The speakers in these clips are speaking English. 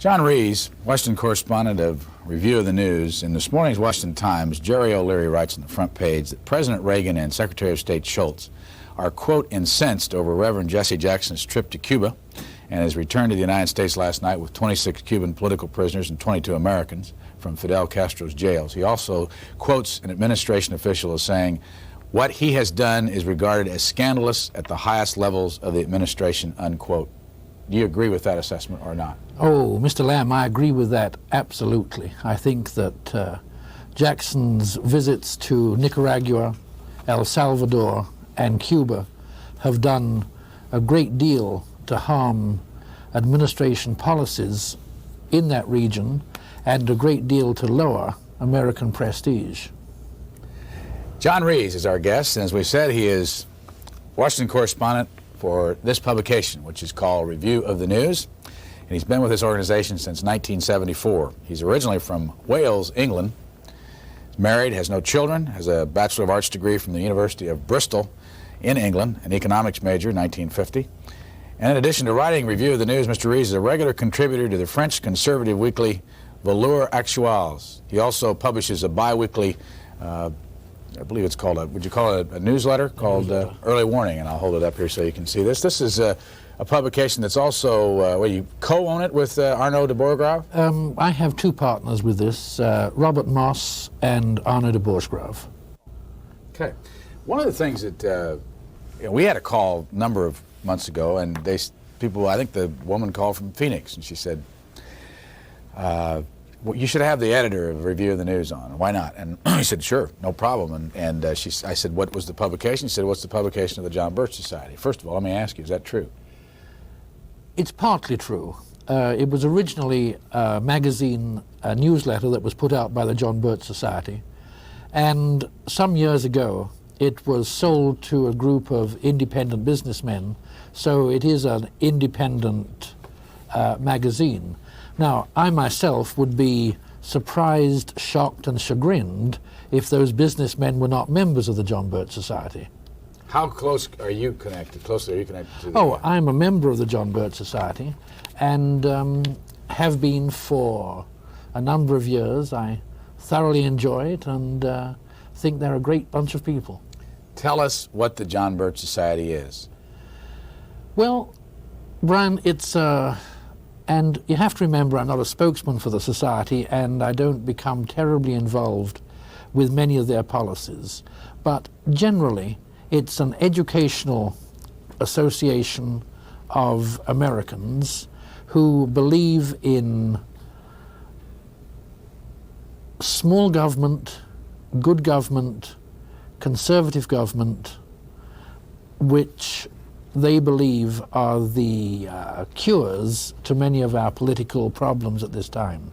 John Rees, Washington correspondent of Review of the News. In this morning's Washington Times, Jerry O'Leary writes on the front page that President Reagan and Secretary of State Schultz are, quote, incensed over Reverend Jesse Jackson's trip to Cuba and his return to the United States last night with 26 Cuban political prisoners and 22 Americans from Fidel Castro's jails. He also quotes an administration official as saying, what he has done is regarded as scandalous at the highest levels of the administration, unquote. Do you agree with that assessment or not? Oh, Mr. Lamb, I agree with that absolutely. I think that Jackson's visits to Nicaragua, El Salvador, and Cuba have done a great deal to harm administration policies in that region and a great deal to lower American prestige. John Rees is our guest, and as we said, he is Washington correspondent for this publication, which is called Review of the News, and he's been with this organization since 1974. He's originally from Wales, England. He's married, has no children, has a Bachelor of Arts degree from the University of Bristol in England, an economics major in 1950. And in addition to writing Review of the News, Mr. Rees is a regular contributor to the French conservative weekly Valeurs Actuelles. He also publishes a bi-weekly I believe it's called would you call it a newsletter called Early Warning, and I'll hold it up here so you can see this. This is a publication that's also, you co-own it with Arnaud de Bourggrave? I have two partners with this, Robert Moss and Arnaud de Bourggrave. Okay. One of the things that, we had a call a number of months ago, and I think the woman called from Phoenix, and she said, well, you should have the editor of Review of the News on. Why not? And he said, sure, no problem. And I said, what was the publication? She said, what's the publication of the John Birch Society? First of all, let me ask you, is that true? It's partly true. It was originally a magazine, a newsletter that was put out by the John Birch Society. And some years ago, it was sold to a group of independent businessmen. So it is an independent magazine. Now, I myself would be surprised, shocked, and chagrined if those businessmen were not members of the John Birch Society. How close are you connected? Closely are you connected to the... Oh, I'm a member of the John Birch Society and have been for a number of years. I thoroughly enjoy it and think they're a great bunch of people. Tell us what the John Birch Society is. Well, Brian, it's... And you have to remember, I'm not a spokesman for the society, and I don't become terribly involved with many of their policies. But generally, it's an educational association of Americans who believe in small government, good government, conservative government, which they believe are the cures to many of our political problems at this time.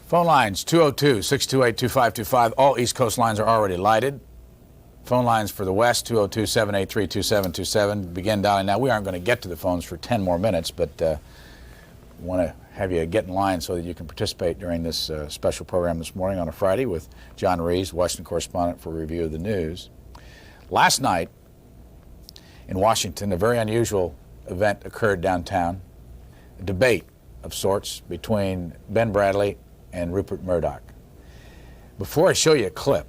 Phone lines 202-628-2525. All East Coast lines are already lighted. Phone lines for the West 202-783-2727. Begin dialing now. We aren't going to get to the phones for 10 more minutes, but want to have you get in line so that you can participate during this special program this morning on a Friday with John Rees, Washington correspondent for Review of the News. Last night, in Washington, a very unusual event occurred downtown, a debate of sorts between Ben Bradley and Rupert Murdoch. Before I show you a clip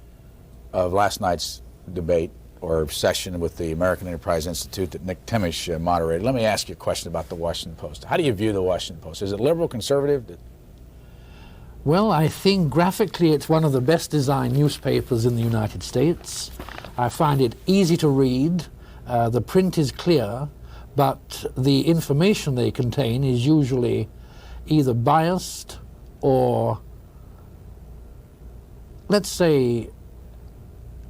of last night's debate or session with the American Enterprise Institute that Nick Timish moderated, let me ask you a question about the Washington Post. How do you view the Washington Post? Is it liberal, conservative? Well, I think graphically it's one of the best designed newspapers in the United States. I find it easy to read. The print is clear, but the information they contain is usually either biased or, let's say,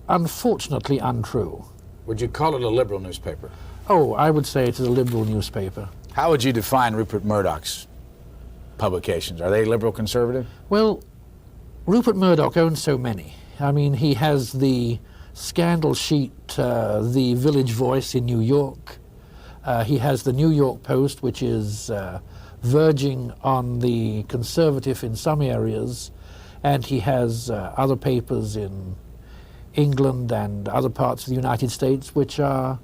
unfortunately untrue. Would you call it a liberal newspaper? Oh, I would say it is a liberal newspaper. How would you define Rupert Murdoch's publications? Are they liberal conservative? Well, Rupert Murdoch owns so many. I mean, he has the scandal sheet, the Village Voice in New York. He has the New York Post, which is verging on the conservative in some areas, and he has other papers in England and other parts of the United States which are,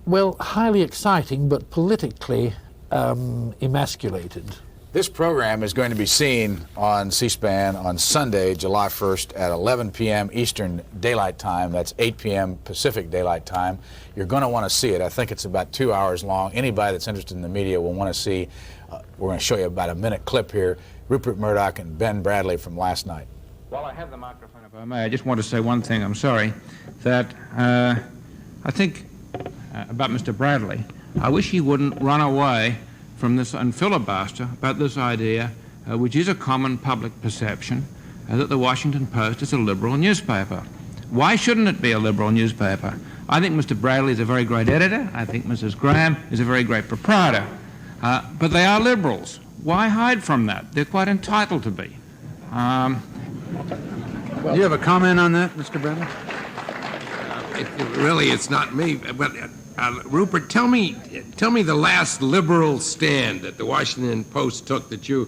well, highly exciting but politically emasculated. This program is going to be seen on C-SPAN on Sunday, July 1st at 11 p.m. Eastern Daylight Time. That's 8 p.m. Pacific Daylight Time. You're going to want to see it. I think it's about 2 hours long. Anybody that's interested in the media will want to see. We're going to show you about a minute clip here. Rupert Murdoch and Ben Bradley from last night. While I have the microphone, if I may, I just want to say one thing. I'm sorry that I think about Mr. Bradley. I wish he wouldn't run away from this and filibuster about this idea, which is a common public perception, that the Washington Post is a liberal newspaper. Why shouldn't it be a liberal newspaper? I think Mr. Bradley is a very great editor. I think Mrs. Graham is a very great proprietor. But they are liberals. Why hide from that? They're quite entitled to be. Do you have a comment on that, Mr. Bradley? Really, it's not me. But Rupert, tell me the last liberal stand that the Washington Post took that you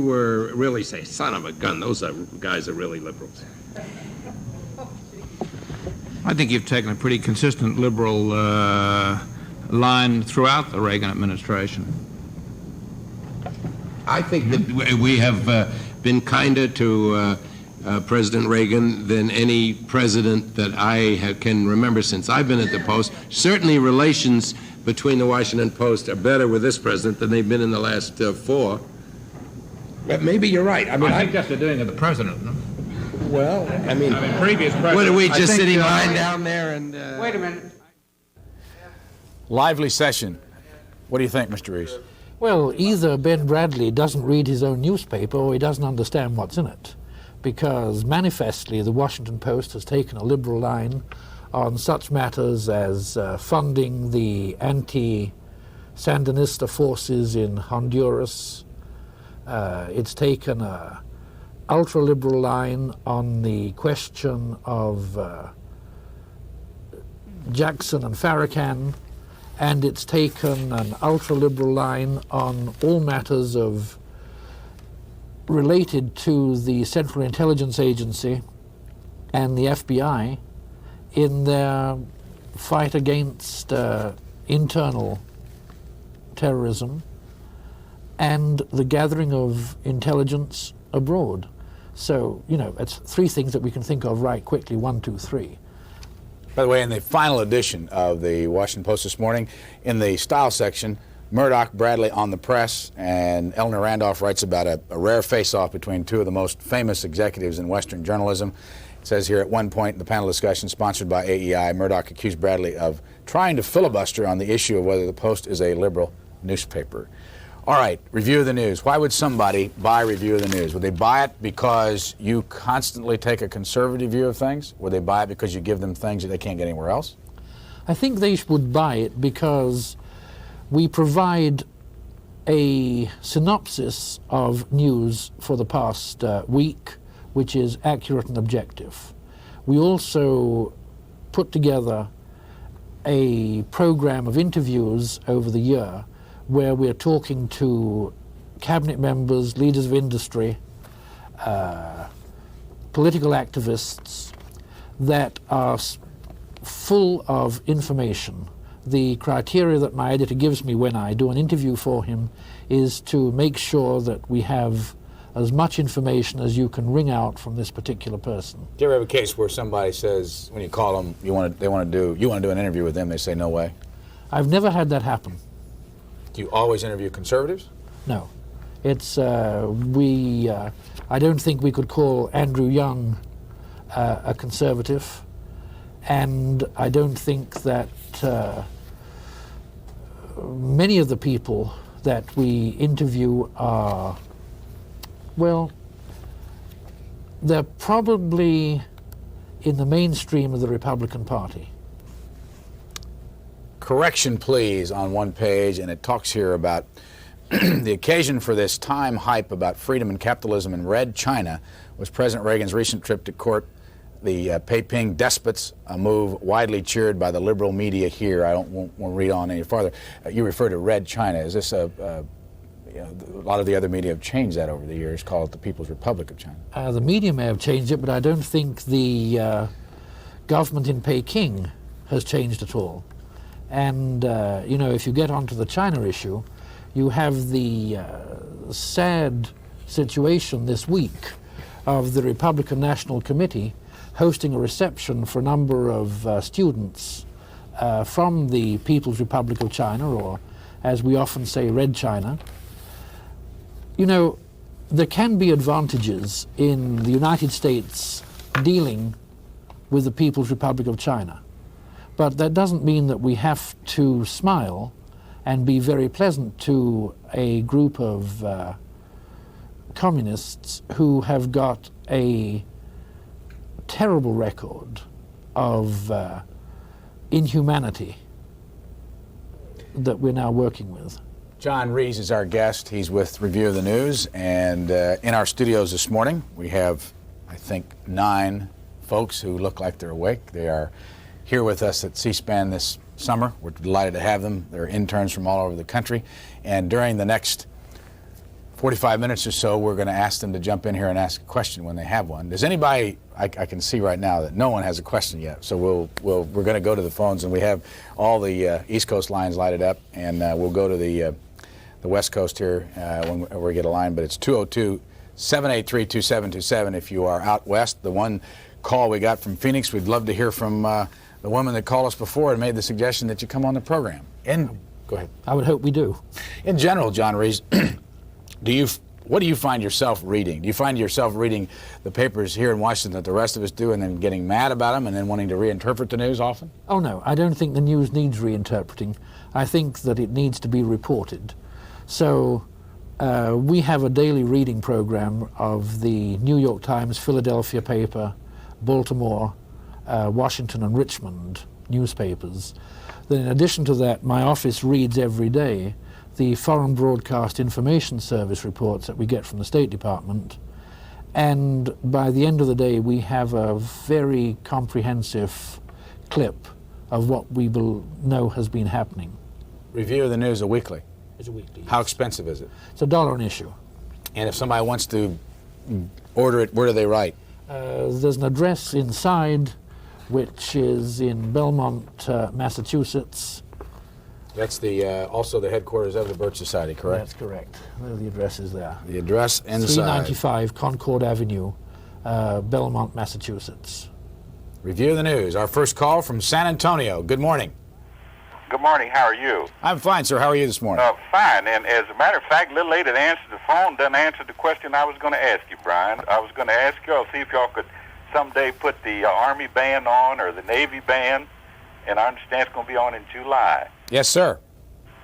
were really say, son of a gun, those guys are really liberals. I think you've taken a pretty consistent liberal line throughout the Reagan administration. I think that we have been kinder to President Reagan than any president that I can remember since I've been at the Post. Certainly relations between the Washington Post are better with this president than they've been in the last 4. But maybe you're right. I think that's the doing of the president. No? Well, I mean previous president. What are we just sitting lying down there and... Wait a minute. Lively session. What do you think, Mr. Rees? Well, either Ben Bradley doesn't read his own newspaper or he doesn't understand what's in it, because manifestly the Washington Post has taken a liberal line on such matters as funding the anti-Sandinista forces in Honduras. It's taken a ultra-liberal line on the question of Jackson and Farrakhan, and it's taken an ultra-liberal line on all matters of related to the Central Intelligence Agency and the FBI in their fight against internal terrorism and the gathering of intelligence abroad. So, you know, it's 3 things that we can think of right quickly, 1, 2, 3. By the way, in the final edition of the Washington Post this morning, in the style section, Murdoch, Bradley on the press, and Eleanor Randolph writes about a rare face-off between 2 of the most famous executives in Western journalism. It says here, at one point in the panel discussion sponsored by AEI, Murdoch accused Bradley of trying to filibuster on the issue of whether the Post is a liberal newspaper. All right, review of the news. Why would somebody buy Review of the News? Would they buy it because you constantly take a conservative view of things? Would they buy it because you give them things that they can't get anywhere else? I think they would buy it because we provide a synopsis of news for the past week, which is accurate and objective. We also put together a program of interviews over the year where we're talking to cabinet members, leaders of industry, political activists that are full of information. The criteria that my editor gives me when I do an interview for him is to make sure that we have as much information as you can wring out from this particular person. Do you ever have a case where somebody says, when you call them, you want to do an interview with them, they say no way? I've never had that happen. Do you always interview conservatives? No. It's, I don't think we could call Andrew Young a conservative, and I don't think that many of the people that we interview are, well, they're probably in the mainstream of the Republican Party. Correction, please, on one page, and it talks here about the occasion for this time hype about freedom and capitalism in Red China was President Reagan's recent trip to court the Peiping despots, a move widely cheered by the liberal media here. I won't read on any farther. You refer to Red China. Is this a lot of the other media have changed that over the years, call it the People's Republic of China? The media may have changed it, but I don't think the government in Peking has changed at all. And, if you get onto the China issue, You have the sad situation this week of the Republican National Committee hosting a reception for a number of students from the People's Republic of China, or as we often say, Red China. You know, there can be advantages in the United States dealing with the People's Republic of China, but that doesn't mean that we have to smile and be very pleasant to a group of communists who have got a terrible record of inhumanity that we're now working with. John Rees is our guest. He's with Review of the News, and in our studios this morning we have, I think, 9 folks who look like they're awake. They are here with us at C-SPAN this summer. We're delighted to have them. They're interns from all over the country, and during the next 45 minutes or so, we're going to ask them to jump in here and ask a question when they have one. Does anybody, I can see right now that no one has a question yet, so we're going to go to the phones, and we have all the East Coast lines lighted up, and we'll go to the West Coast here when we get a line, but it's 202-783-2727 if you are out west. The one call we got from Phoenix, we'd love to hear from the woman that called us before and made the suggestion that you come on the program. And go ahead. I would hope we do. In general, John Rees, what do you find yourself reading? Do you find yourself reading the papers here in Washington that the rest of us do and then getting mad about them and then wanting to reinterpret the news often? Oh no, I don't think the news needs reinterpreting. I think that it needs to be reported. So we have a daily reading program of the New York Times, Philadelphia paper, Baltimore, Washington and Richmond newspapers. Then in addition to that, my office reads every day the Foreign Broadcast Information Service reports that we get from the State Department. And by the end of the day, we have a very comprehensive clip of what we will know has been happening. Review of the News a weekly. It's a weekly. How expensive is it? It's $1 an issue. And if somebody wants to order it, where do they write? There's an address inside, which is in Belmont, Massachusetts. That's the also the headquarters of the Birch Society, correct? That's correct. The address is there. The address inside. 395 Concord Avenue, Belmont, Massachusetts. Review of the News. Our first call from San Antonio. Good morning. Good morning. How are you? I'm fine, sir. How are you this morning? Fine. And as a matter of fact, little lady that answered the phone doesn't answer the question I was going to ask you, Brian. I was going to ask you, I'll see if y'all could someday put the Army band on or the Navy band, and I understand it's going to be on in July. Yes, sir.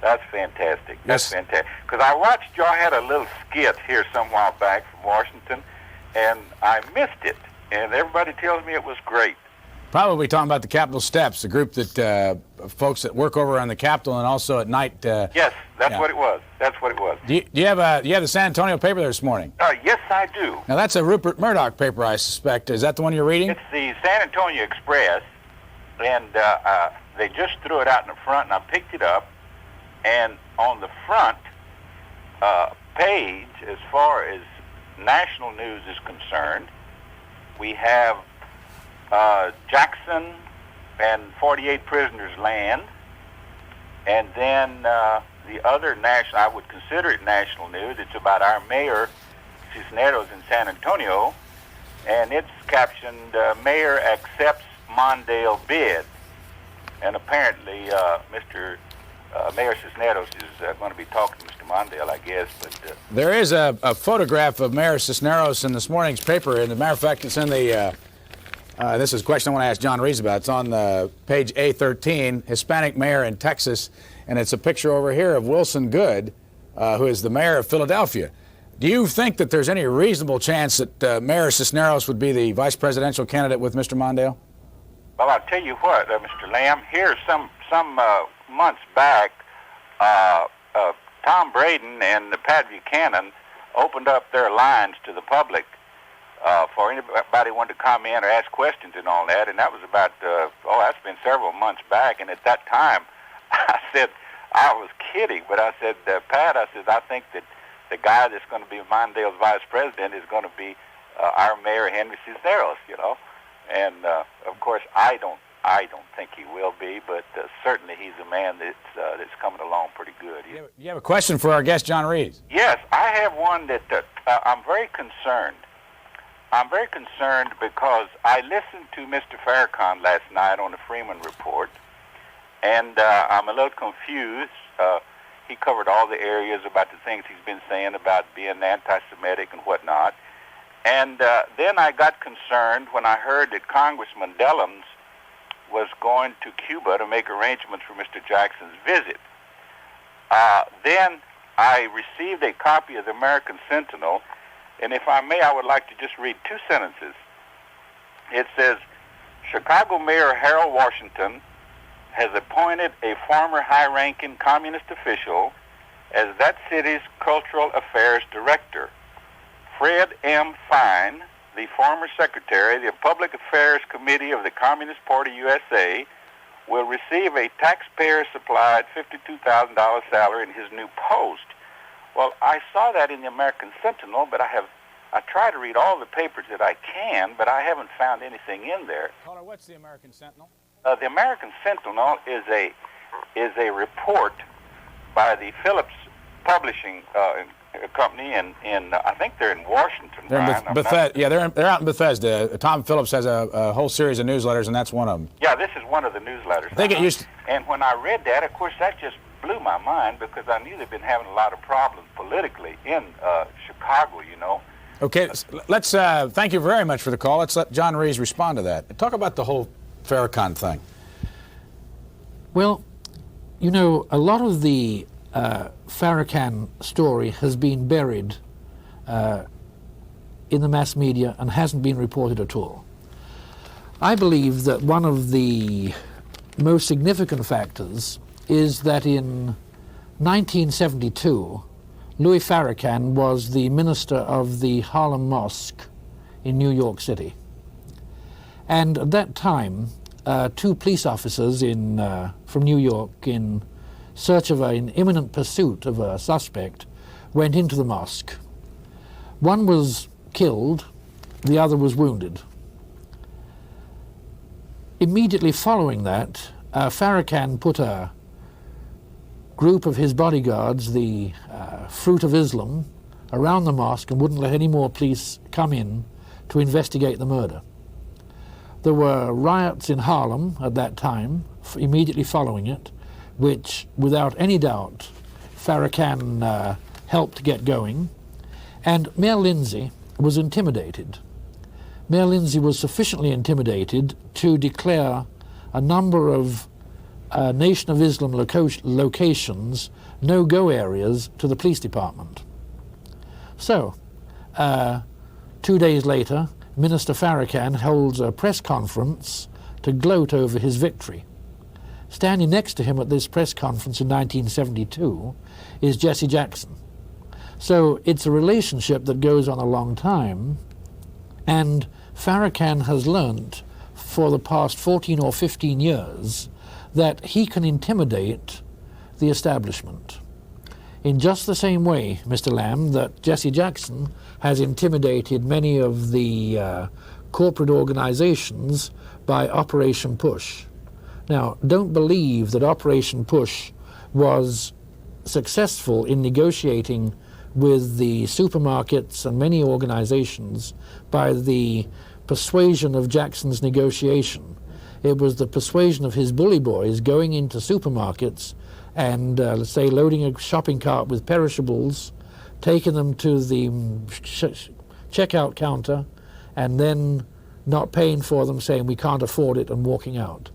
That's fantastic. That's Yes. fantastic. Because I watched y'all had a little skit here some while back from Washington, and I missed it. And everybody tells me it was great. Probably talking about the Capitol Steps, the group that folks that work over on the Capitol and also at night. Yes, that's yeah. what it was. That's what it was. Do you have the San Antonio paper there this morning? Yes, I do. Now that's a Rupert Murdoch paper, I suspect. Is that the one you're reading? It's the San Antonio Express, and they just threw it out in the front, and I picked it up, and on the front page, as far as national news is concerned, we have Jackson and 48 prisoners land, and then the other national, I would consider it national news, it's about our mayor, Cisneros in San Antonio, and it's captioned, Mayor Accepts Mondale Bid. And apparently, Mayor Cisneros is going to be talking to Mr. Mondale, I guess. But There is a photograph of Mayor Cisneros in this morning's paper, and as a matter of fact, it's in the. This is a question I want to ask John Rees about. It's on page A13, Hispanic mayor in Texas, and it's a picture over here of Wilson Goode, who is the mayor of Philadelphia. Do you think that there's any reasonable chance that Mayor Cisneros would be the vice presidential candidate with Mr. Mondale? well, I'll tell you what, Mr. Lamb. Here, some months back, Tom Braden and Pat Buchanan opened up their lines to the public for anybody who wanted to come in or ask questions and all that, and that was about, that's been several months back, and at that time, I said, I was kidding, but I said, Pat, I think that the guy that's going to be Mondale's vice president is going to be our mayor, Henry Cisneros, you know, and of course, I don't I don't think he will be, but certainly he's a man that's coming along pretty good. You have a question for our guest, John Rees? Yes, I have one that I'm very concerned. I'm very concerned because I listened to Mr. Farrakhan last night on the Freeman Report, and I'm a little confused. He covered all the areas about the things he's been saying about being anti-Semitic and whatnot. And then I got concerned when I heard that Congressman Dellums was going to Cuba to make arrangements for Mr. Jackson's visit. Then I received a copy of the American Sentinel, and if I may, I would like to just read two sentences. It says, Chicago Mayor Harold Washington has appointed a former high-ranking communist official as that city's cultural affairs director. Fred M. Fine, the former secretary of the Public Affairs Committee of the Communist Party USA, will receive a taxpayer-supplied $52,000 salary in his new post. Well, I saw that in the American Sentinel, but I try to read all the papers that I can, but I haven't found anything in there. Caller, what's the American Sentinel? The American Sentinel is a report by the Phillips Publishing company in I think they're in Washington. They're in Bethesda. Yeah, they're out in Bethesda. Tom Phillips has a whole series of newsletters, and that's one of them. Yeah, this is one of the newsletters. I think it used to... And when I read that, of course, that just blew my mind because I knew they've been having a lot of problems politically in Chicago, you know. Okay, let's thank you very much for the call. Let's let John Rees respond to that. Talk about the whole Farrakhan thing. Well, you know, a lot of the Farrakhan story has been buried in the mass media and hasn't been reported at all. I believe that one of the most significant factors is that in 1972, Louis Farrakhan was the minister of the Harlem Mosque in New York City. And at that time, two police officers from New York in search of an imminent pursuit of a suspect went into the mosque. One was killed, the other was wounded. Immediately following that, Farrakhan put a group of his bodyguards, the Fruit of Islam, around the mosque and wouldn't let any more police come in to investigate the murder. There were riots in Harlem at that time, immediately following it, which, without any doubt, Farrakhan helped get going. And Mayor Lindsay was intimidated. Mayor Lindsay was sufficiently intimidated to declare a number of Nation of Islam locations no-go areas to the police department. So, 2 days later, Minister Farrakhan holds a press conference to gloat over his victory. Standing next to him at this press conference in 1972 is Jesse Jackson. So it's a relationship that goes on a long time, and Farrakhan has learnt for the past 14 or 15 years that he can intimidate the establishment. In just the same way, Mr. Lamb, that Jesse Jackson has intimidated many of the corporate organizations by Operation Push. Now, don't believe that Operation Push was successful in negotiating with the supermarkets and many organizations by the persuasion of Jackson's negotiation. It was the persuasion of his bully boys going into supermarkets and, let's say, loading a shopping cart with perishables, taking them to the checkout counter, and then not paying for them, saying we can't afford it, and walking out.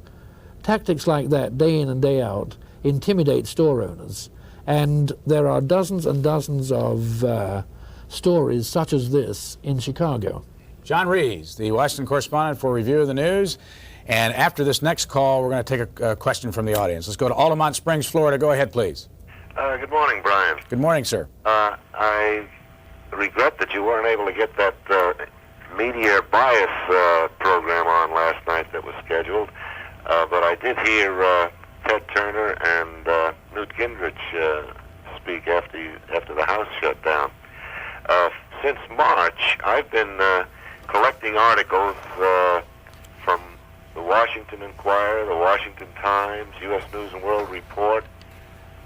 Tactics like that, day in and day out, intimidate store owners. And there are dozens and dozens of stories such as this in Chicago. John Rees, the Washington correspondent for Review of the News. And after this next call, we're going to take a question from the audience. Let's go to Altamont Springs, Florida. Go ahead, please. Good morning, Brian. Good morning, sir. I regret that you weren't able to get that media bias program on last night that was scheduled, but I did hear Ted Turner and Newt Gingrich speak after the House shut down. Since March, I've been collecting articles from the Washington Inquirer, the Washington Times, U.S. News and World Report,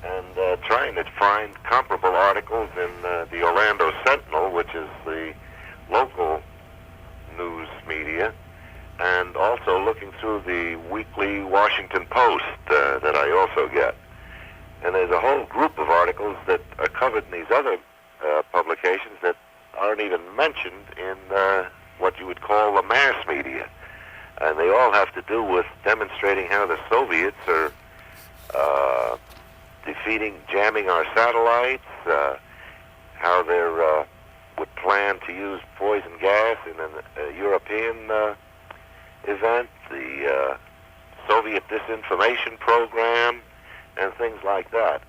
and trying to find comparable articles in the Orlando Sentinel, which is the local news media, and also looking through the weekly Washington Post that I also get. And there's a whole group of articles that are covered in these other publications that aren't even mentioned in what you would call the mass media. And they all have to do with demonstrating how the Soviets are jamming our satellites, how they would plan to use poison gas in a European event, the Soviet disinformation program, and things like that.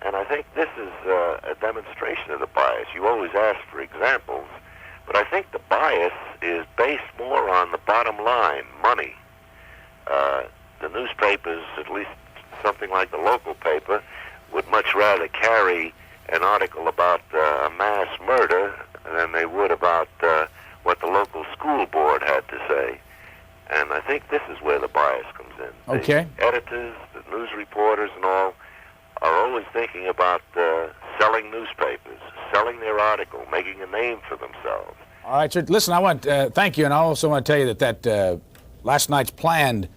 And I think this is a demonstration of the bias. You always ask for examples, but I think the bias is based more on the bottom line, money. The newspapers, at least something like the local paper, would much rather carry an article about a mass murder than they would about what the local school board had to say. And I think this is where the bias comes in. Okay. The editors, the news reporters and all are always thinking about selling newspapers, selling their article, making a name for themselves. All right, sir. Listen, I want thank you, and I also want to tell you that last night's planned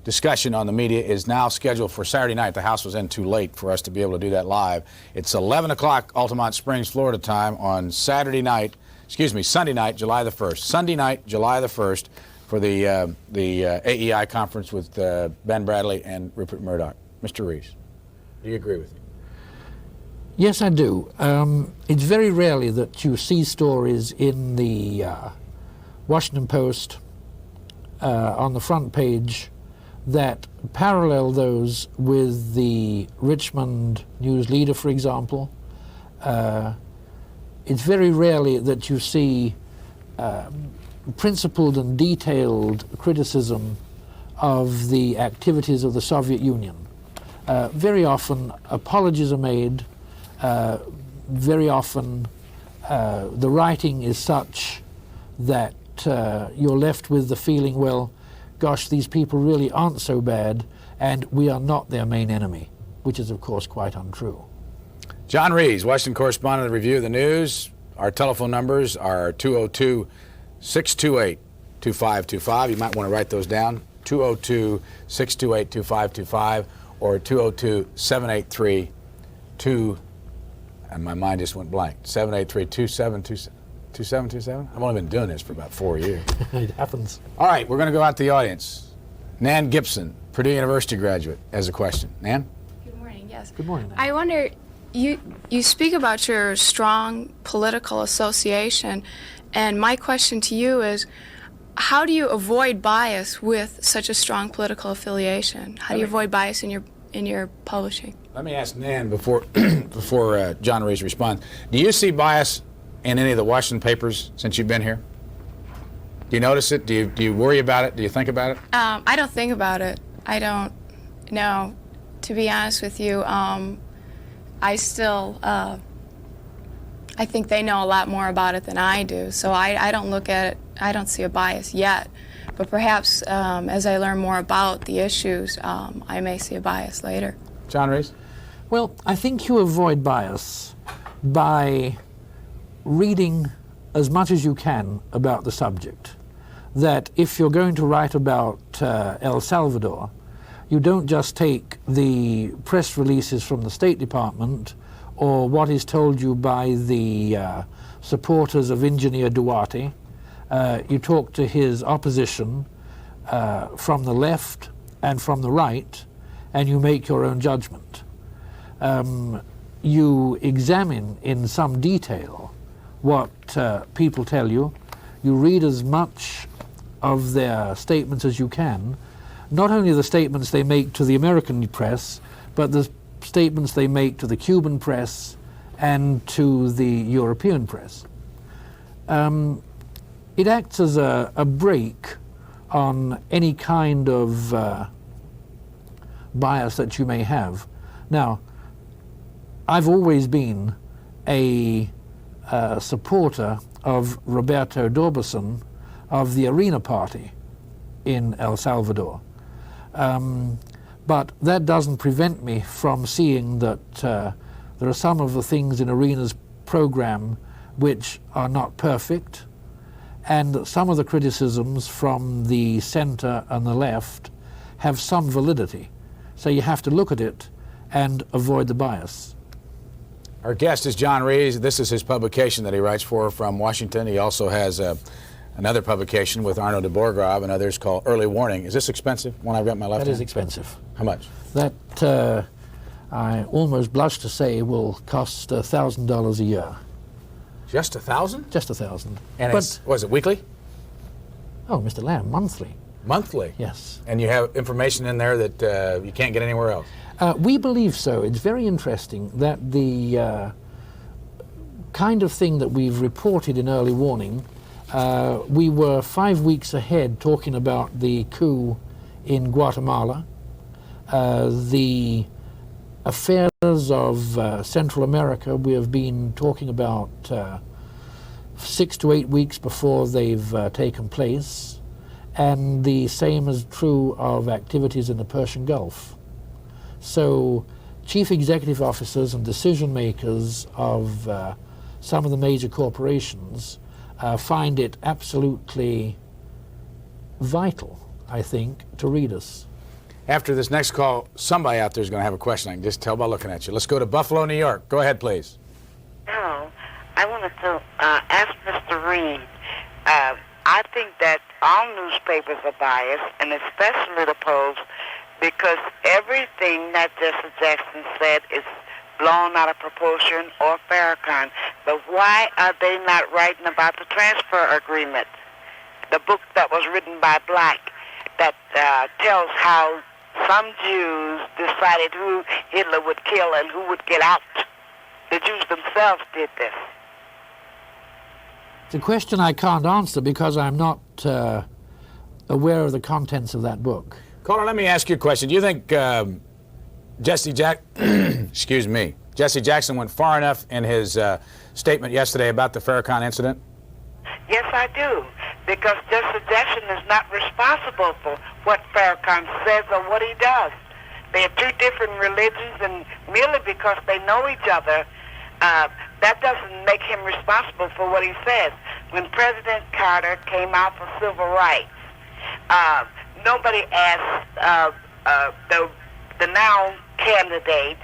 discussion on the media is now scheduled for Saturday night. The House was in too late for us to be able to do that live. It's 11 o'clock Altamont Springs, Florida time on Sunday night, July the 1st. Sunday night, July the 1st, for the AEI conference with Ben Bradley and Rupert Murdoch. Mr. Rees, do you agree with me? Yes, I do. It's very rarely that you see stories in the Washington Post on the front page that parallel those with the Richmond News Leader, for example. It's very rarely that you see principled and detailed criticism of the activities of the Soviet Union. Very often apologies are made. Very often the writing is such that you're left with the feeling, well, gosh, these people really aren't so bad, and we are not their main enemy, which is, of course, quite untrue. John Rees, Washington correspondent of the Review of the News. Our telephone numbers are 202-628-2525. You might want to write those down, 202-628-2525, or 202-783-2, and my mind just went blank, 783-2727. 2727? I've only been doing this for about 4 years. It happens. All right, we're going to go out to the audience. Nan Gibson, Purdue University graduate, has a question. Nan? Good morning, yes. Good morning. I wonder, you speak about your strong political association, and my question to you is, how do you avoid bias with such a strong political affiliation? How do you avoid bias in your publishing? Let me ask Nan before John Rees responds. Do you see bias in any of the Washington papers since you've been here? Do you notice it? Do you worry about it? Do you think about it? I don't think about it. I don't know. To be honest with you, I still, I think they know a lot more about it than I do. So I don't look at it, I don't see a bias yet. But perhaps as I learn more about the issues, I may see a bias later. John Rees? Well, I think you avoid bias by reading as much as you can about the subject. That if you're going to write about El Salvador, you don't just take the press releases from the State Department or what is told you by the supporters of Engineer Duarte. You talk to his opposition from the left and from the right, and you make your own judgment. You examine in some detail what people tell you. You read as much of their statements as you can, not only the statements they make to the American press, but the statements they make to the Cuban press and to the European press. It acts as a brake on any kind of bias that you may have. Now, I've always been a supporter of Roberto D'Orbison of the Arena Party. in El Salvador. But that doesn't prevent me from seeing that there are some of the things in Arena's program which are not perfect, and that some of the criticisms from the center and the left have some validity. So you have to look at it and avoid the bias. Our guest is John Rees. This is his publication that he writes for from Washington. He also has another publication with Arno de Borgrave and others called Early Warning. Is this expensive, one I've got in my left That hand? is expensive. How much? That, I almost blush to say, will cost $1,000 a year. Just 1,000? Just 1,000. And But, was it weekly? oh, Mr. Lamb, monthly. Monthly? Yes. And you have information in there that you can't get anywhere else? We believe so. It's very interesting that the kind of thing that we've reported in Early Warning, we were 5 weeks ahead talking about the coup in Guatemala, the affairs of Central America. We have been talking about 6 to 8 weeks before they've taken place, and the same is true of activities in the Persian Gulf. So chief executive officers and decision makers of some of the major corporations find it absolutely vital, I think, to read us. After this next call, somebody out there is going to have a question. I can just tell by looking at you. Let's go to Buffalo, New York. Go ahead, please. No, I wanted to ask Mr. Reed. I think that all newspapers are biased, and especially the Post, because everything that Jesse Jackson said is blown out of proportion or Farrakhan. But why are they not writing about the transfer agreement, the book that was written by Black, that tells how some Jews decided who Hitler would kill and who would get out? The Jews themselves did this. It's a question I can't answer because I'm not aware of the contents of that book. Caller, let me ask you a question. Do you think Jesse Jackson went far enough in his statement yesterday about the Farrakhan incident? Yes, I do, because Jesse Jackson is not responsible for what Farrakhan says or what he does. They are two different religions, and merely because they know each other, that doesn't make him responsible for what he says. When President Carter came out for civil rights, nobody asked the now candidate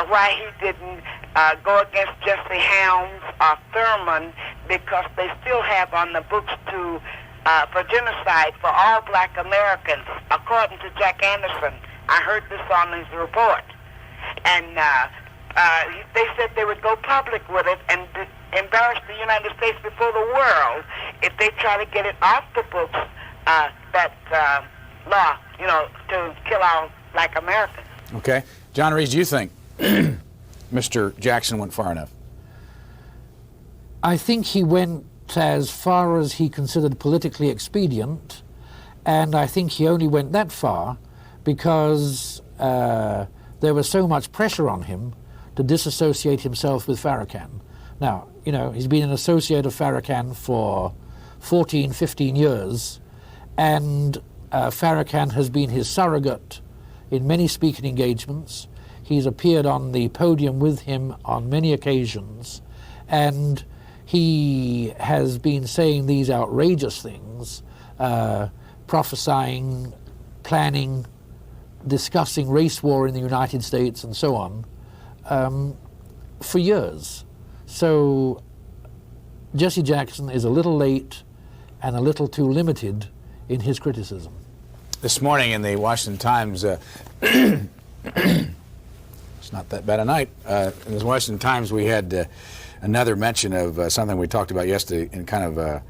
why he didn't go against Jesse Helms or Thurman, because they still have on the books for genocide for all black Americans, according to Jack Anderson. I heard this on his report. And they said they would go public with it and embarrass the United States before the world if they try to get it off the books, that law, to kill all black Americans. Okay. John Rees, do you think Mr. Jackson went far enough? I think he went as far as he considered politically expedient, and I think he only went that far because there was so much pressure on him to disassociate himself with Farrakhan. Now, he's been an associate of Farrakhan for 14, 15 years, and Farrakhan has been his surrogate in many speaking engagements. He's appeared on the podium with him on many occasions, and he has been saying these outrageous things, prophesying, planning, discussing race war in the United States and so on, for years. So Jesse Jackson is a little late and a little too limited in his criticism. This morning in the Washington Times, it's not that bad a night. In the Washington Times, we had another mention of something we talked about yesterday in kind of a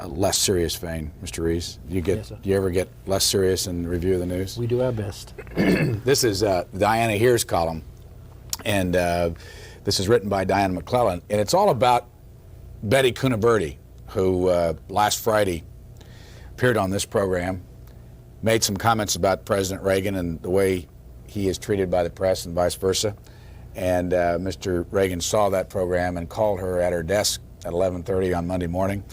less serious vein. Mr. Rees, do you ever get less serious in the review of the news? We do our best. This is Diana Here's column, and this is written by Diana McClellan, and it's all about Betty Cunaberti, who last Friday appeared on this program, made some comments about President Reagan and the way he is treated by the press and vice versa. And Mr. Reagan saw that program and called her at her desk at 11:30 on Monday morning.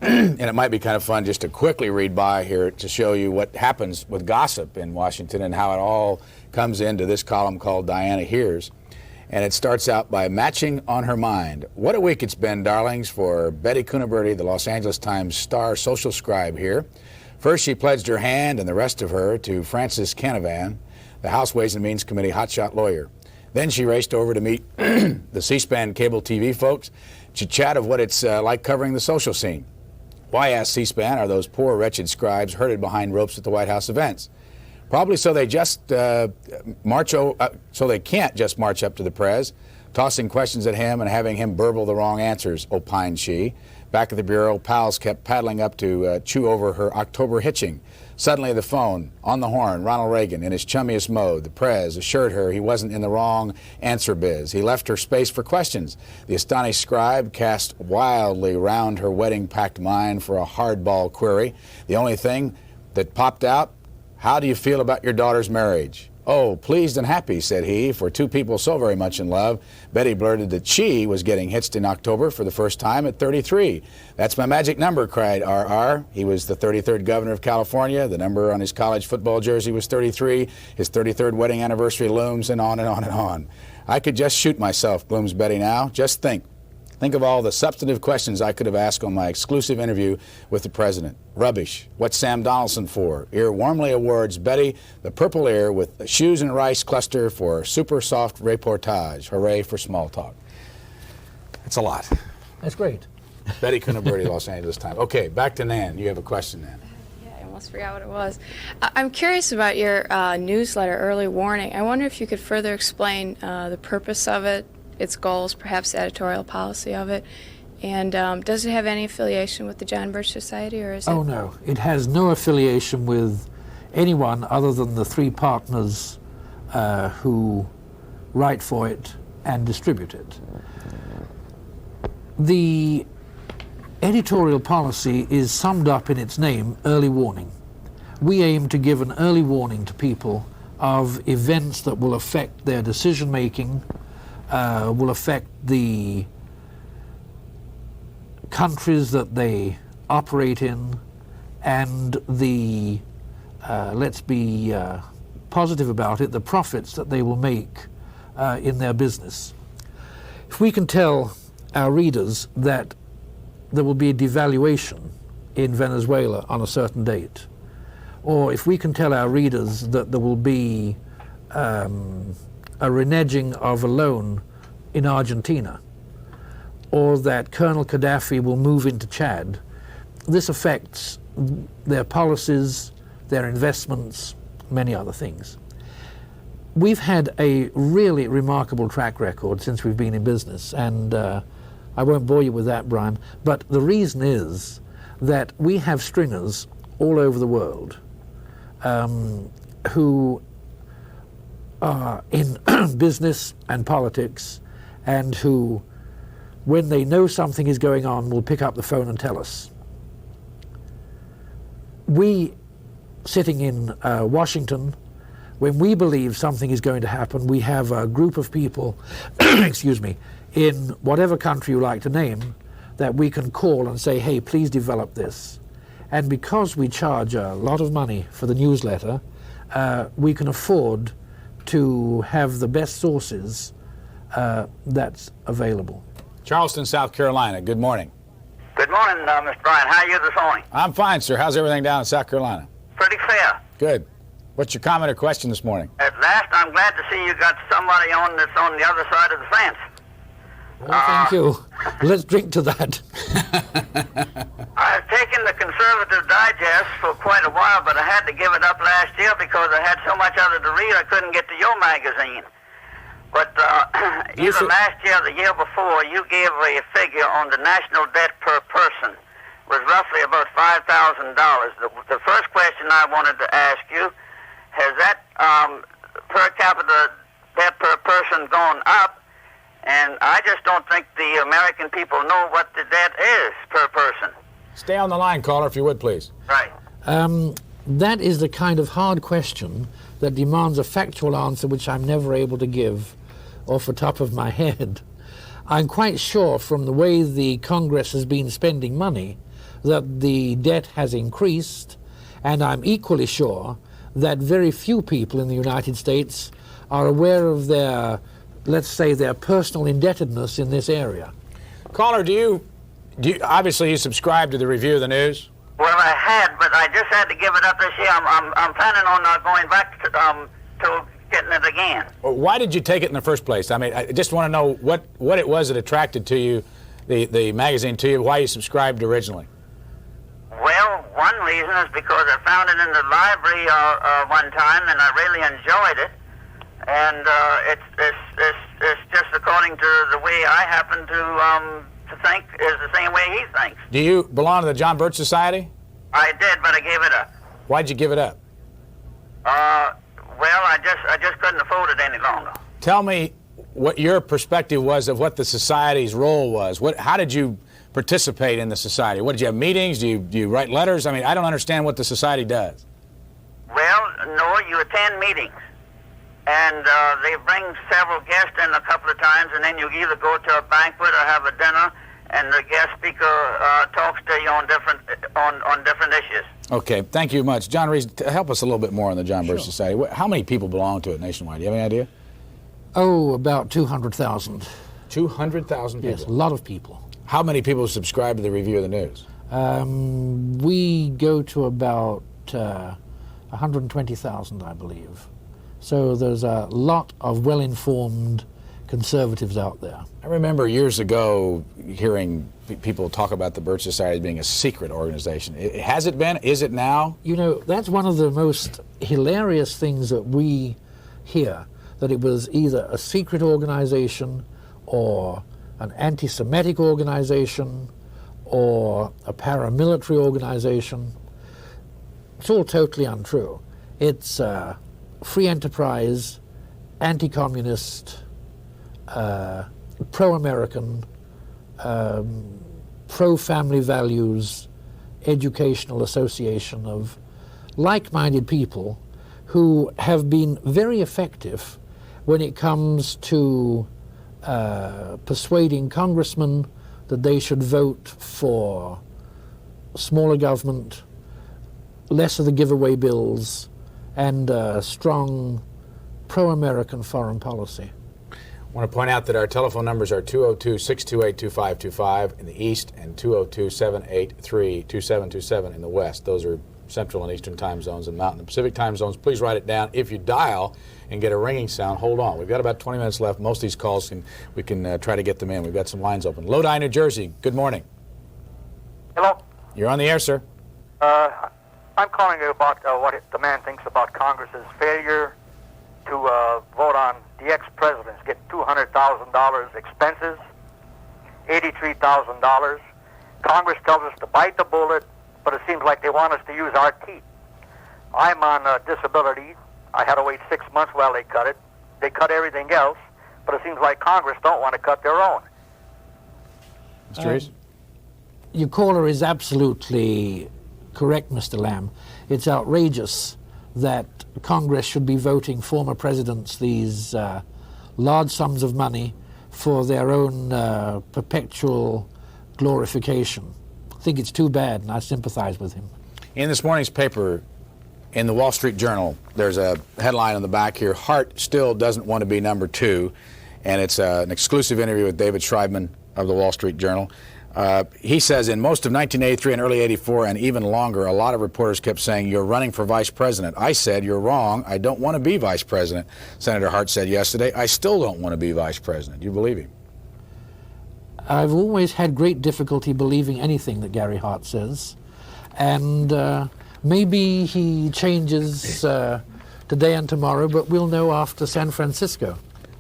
And it might be kind of fun just to quickly read by here to show you what happens with gossip in Washington and how it all comes into this column called Diana Hears. And it starts out by matching on her mind. What a week it's been, darlings, for Betty Cunaberti, the Los Angeles Times star social scribe here. First, she pledged her hand and the rest of her to Francis Canavan, the House Ways and Means Committee hotshot lawyer. Then she raced over to meet the C-SPAN cable TV folks to chat of what it's like covering the social scene. Why, asked C-SPAN, are those poor, wretched scribes herded behind ropes at the White House events? Probably so they just so they can't just march up to the prez, tossing questions at him and having him burble the wrong answers, opined she. Back at the bureau, pals kept paddling up to chew over her October hitching. Suddenly the phone, on the horn, Ronald Reagan, in his chummiest mode. The prez assured her he wasn't in the wrong answer biz. He left her space for questions. The astonished scribe cast wildly round her wedding-packed mind for a hardball query. The only thing that popped out, how do you feel about your daughter's marriage? Oh, pleased and happy, said he, for two people so very much in love. Betty blurted that she was getting hitched in October for the first time at 33. That's my magic number, cried R.R. He was the 33rd governor of California. The number on his college football jersey was 33. His 33rd wedding anniversary looms, and on and on and on. I could just shoot myself, glooms Betty now. Just think. Think of all the substantive questions I could have asked on my exclusive interview with the president. Rubbish. What's Sam Donaldson for? Ear warmly awards Betty the purple ear with the shoes and rice cluster for super soft reportage. Hooray for small talk. It's a lot. That's great. Betty Cunaberti, Los Angeles Times. Okay, back to Nan. You have a question, Nan. Yeah, I almost forgot what it was. I'm curious about your newsletter, Early Warning. I wonder if you could further explain the purpose of it, its goals, perhaps the editorial policy of it, and does it have any affiliation with the John Birch Society, or is it? Oh no, it has no affiliation with anyone other than the three partners who write for it and distribute it. The editorial policy is summed up in its name, Early Warning. We aim to give an early warning to people of events that will affect their decision making, will affect the countries that they operate in, and the, let's be positive about it, the profits that they will make in their business. If we can tell our readers that there will be a devaluation in Venezuela on a certain date, or if we can tell our readers that there will be a reneging of a loan in Argentina, or that Colonel Gaddafi will move into Chad, this affects their policies, their investments, many other things. We've had a really remarkable track record since we've been in business, and I won't bore you with that, Brian, but the reason is that we have stringers all over the world who are in business and politics, and who, when they know something is going on, will pick up the phone and tell us. We, sitting in Washington, when we believe something is going to happen, we have a group of people, excuse me, in whatever country you like to name, that we can call and say, hey, please develop this. And because we charge a lot of money for the newsletter, we can afford to have the best sources that's available. Charleston, South Carolina. Good morning. Good morning, Mr. Bryan. How are you this morning? I'm fine, sir. How's everything down in South Carolina? Pretty fair. Good. What's your comment or question this morning? At last, I'm glad to see you got somebody on that's on the other side of the fence. Well, thank you. Let's drink to that. I've taken the Conservative Digest for quite a while, but I had to give it up last year because I had so much other to read I couldn't get to your magazine. But either last year or the year before, you gave a figure on the national debt per person was roughly about $5,000. The first question I wanted to ask you, has that per capita debt per person gone up? And I just don't think the American people know what the debt is per person. Stay on the line, caller, if you would, please. Right. That is the kind of hard question that demands a factual answer which I'm never able to give off the top of my head. I'm quite sure from the way the Congress has been spending money that the debt has increased, and I'm equally sure that very few people in the United States are aware of their, let's say, their personal indebtedness in this area. Caller, do you obviously you subscribe to the Review of the News? Well, I had, but I just had to give it up this year. I'm planning on going back to getting it again. Well, why did you take it in the first place? I mean, I just want to know what it was that attracted to you, the magazine to you, why you subscribed originally. Well, one reason is because I found it in the library one time, and I really enjoyed it. And it's just according to the way I happen to think is the same way he thinks. Do you belong to the John Birch Society? I did, but I gave it up. Why'd you give it up? Well, I just couldn't afford it any longer. Tell me what your perspective was of what the society's role was. How did you participate in the society? What did you have meetings? Do you write letters? I mean, I don't understand what the society does. Well, no, you attend meetings, and they bring several guests in a couple of times, and then you either go to a banquet or have a dinner, and the guest speaker talks to you on different issues. Okay, thank you much. John Rees, help us a little bit more on the John Birch Society. How many people belong to it nationwide? Do you have any idea? Oh, about 200,000. 200,000 people? Yes, a lot of people. How many people subscribe to the Review of the News? We go to about 120,000, I believe. So there's a lot of well-informed conservatives out there. I remember years ago hearing people talk about the Birch Society as being a secret organization. Has it been? Is it now? You know, that's one of the most hilarious things that we hear, that it was either a secret organization or an anti-Semitic organization or a paramilitary organization. It's all totally untrue. It's free enterprise, anti-communist, pro-American, pro-family values, educational association of like-minded people who have been very effective when it comes to persuading congressmen that they should vote for smaller government, less of the giveaway bills, and strong pro-American foreign policy. I want to point out that our telephone numbers are 202-628-2525 in the East and 202-783-2727 in the West. Those are Central and Eastern time zones and Mountain and Pacific time zones. Please write it down. If you dial and get a ringing sound, hold on. We've got about 20 minutes left. Most of these calls, we can try to get them in. We've got some lines open. Lodi, New Jersey, good morning. Hello. You're on the air, sir. I'm calling you about what the man thinks about Congress's failure to vote on the ex-presidents getting $200,000 expenses, $83,000. Congress tells us to bite the bullet, but it seems like they want us to use our teeth. I'm on disability. I had to wait 6 months while they cut it. They cut everything else, but it seems like Congress don't want to cut their own. Mr. Rees? Your caller is absolutely correct, Mr. Lamb. It's outrageous that Congress should be voting former presidents these large sums of money for their own perpetual glorification. I think it's too bad, and I sympathize with him. In this morning's paper, in the Wall Street Journal, there's a headline on the back here, Hart still doesn't want to be number 2, and it's an exclusive interview with David Schreibman of the Wall Street Journal. He says in most of 1983 and early 84 and even longer, a lot of reporters kept saying, you're running for vice president. I said, you're wrong. I don't want to be vice president. Senator Hart said yesterday, I still don't want to be vice president. Do you believe him? I've always had great difficulty believing anything that Gary Hart says. And maybe he changes today and tomorrow, but we'll know after San Francisco.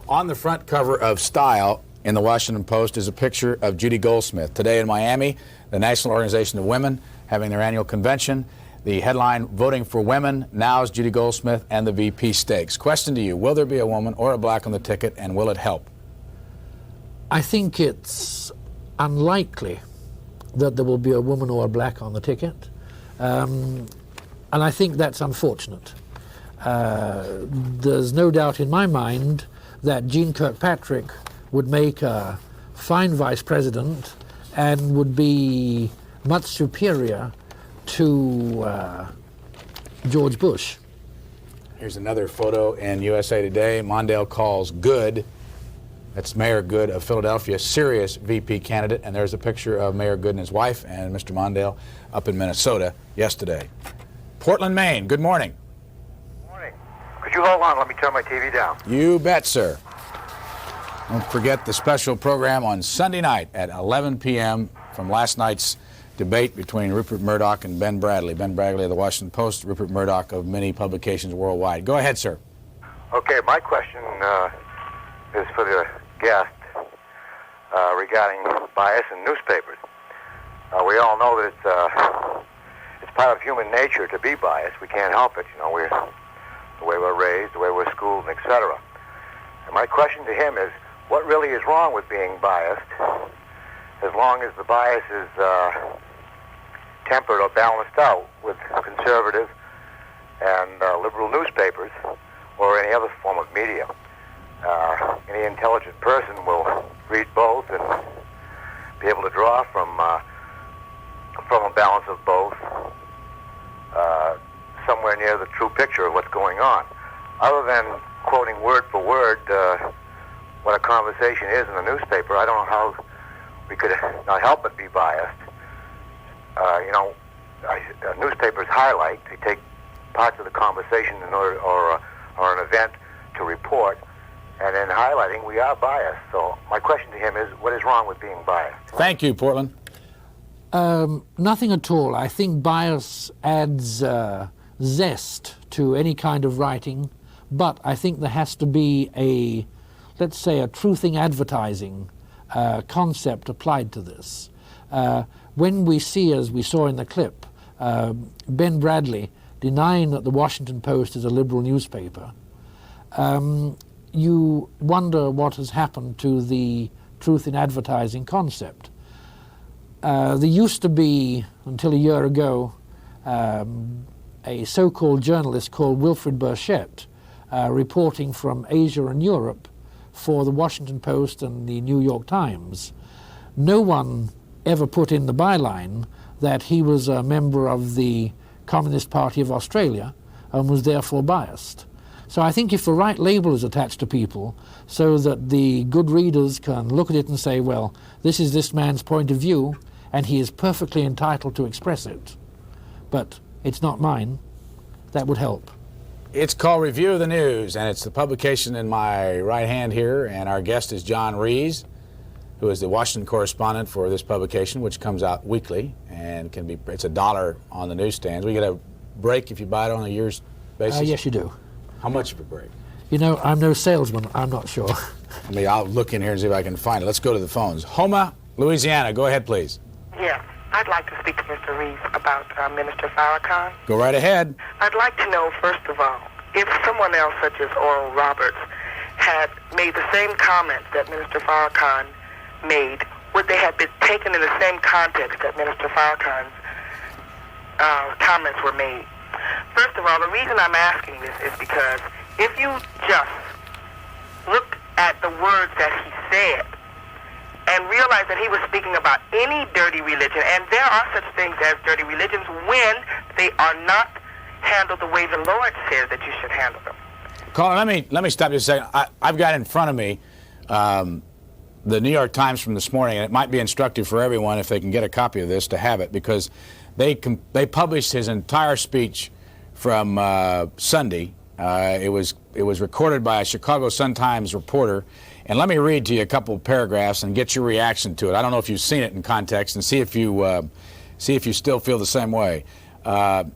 On the front cover of Style in the Washington Post is a picture of Judy Goldsmith. Today in Miami, the National Organization of Women having their annual convention. The headline, Voting for Women, Now's Judy Goldsmith and the VP Stakes. Question to you, will there be a woman or a black on the ticket, and will it help? I think it's unlikely that there will be a woman or a black on the ticket. And I think that's unfortunate. There's no doubt in my mind that Jean Kirkpatrick would make a fine vice president and would be much superior to George Bush. Here's another photo in USA Today. Mondale calls Good, that's Mayor Good of Philadelphia, serious VP candidate. And there's a picture of Mayor Good and his wife and Mr. Mondale up in Minnesota yesterday. Portland, Maine, good morning. Morning. Could you hold on? Let me turn my TV down. You bet, sir. Don't forget the special program on Sunday night at 11 p.m. from last night's debate between Rupert Murdoch and Ben Bradley. Ben Bradley of the Washington Post, Rupert Murdoch of many publications worldwide. Go ahead, sir. Okay, my question is for the guest regarding bias in newspapers. We all know that it's part of human nature to be biased. We can't help it. You know, we're the way we're raised, the way we're schooled, etc. And my question to him is, what really is wrong with being biased, as long as the bias is tempered or balanced out with conservative and liberal newspapers or any other form of media? Any intelligent person will read both and be able to draw from a balance of both somewhere near the true picture of what's going on. Other than quoting word for word what a conversation is in the newspaper, I don't know how we could not help but be biased. Newspapers highlight, they take parts of the conversation in order, or an event to report, and in highlighting, we are biased. So my question to him is, what is wrong with being biased? Thank you, Portland. Nothing at all. I think bias adds zest to any kind of writing, but I think there has to be a, let's say, a truthing advertising concept applied to this. When we see, as we saw in the clip, Ben Bradley denying that the Washington Post is a liberal newspaper, you wonder what has happened to the truth in advertising concept. There used to be, until a year ago, a so-called journalist called Wilfred Burchett reporting from Asia and Europe for the Washington Post and the New York Times. No one ever put in the byline that he was a member of the Communist Party of Australia and was therefore biased. So I think if the right label is attached to people so that the good readers can look at it and say, well, this is this man's point of view and he is perfectly entitled to express it, but it's not mine, that would help. It's called Review of the News, and it's the publication in my right hand here, and our guest is John Rees, who is the Washington correspondent for this publication, which comes out weekly and can be, it's $1 on the newsstands. We get a break if you buy it on a year's basis? Yes, you do. How much of a break? You know, I'm no salesman, I'm not sure. I mean, I'll look in here and see if I can find it. Let's go to the phones. Homa, Louisiana, go ahead, please. Yes, I'd like to speak to Mr. Rees about Minister Farrakhan. Go right ahead. I'd like to know, first of all, if someone else, such as Oral Roberts, had made the same comments that Minister Farrakhan made, would they have been taken in the same context that Minister Farrakhan's comments were made? First of all, the reason I'm asking this is because if you just look at the words that he said and realize that he was speaking about any dirty religion, and there are such things as dirty religions when they are not handled the way the Lord says that you should handle them. Colin, let me stop you a second. I've got in front of me the New York Times from this morning, and it might be instructive for everyone if they can get a copy of this to have it, because they published his entire speech from Sunday. It was recorded by a Chicago Sun-Times reporter, and let me read to you a couple of paragraphs and get your reaction to it. I don't know if you've seen it in context, and see if you still feel the same way.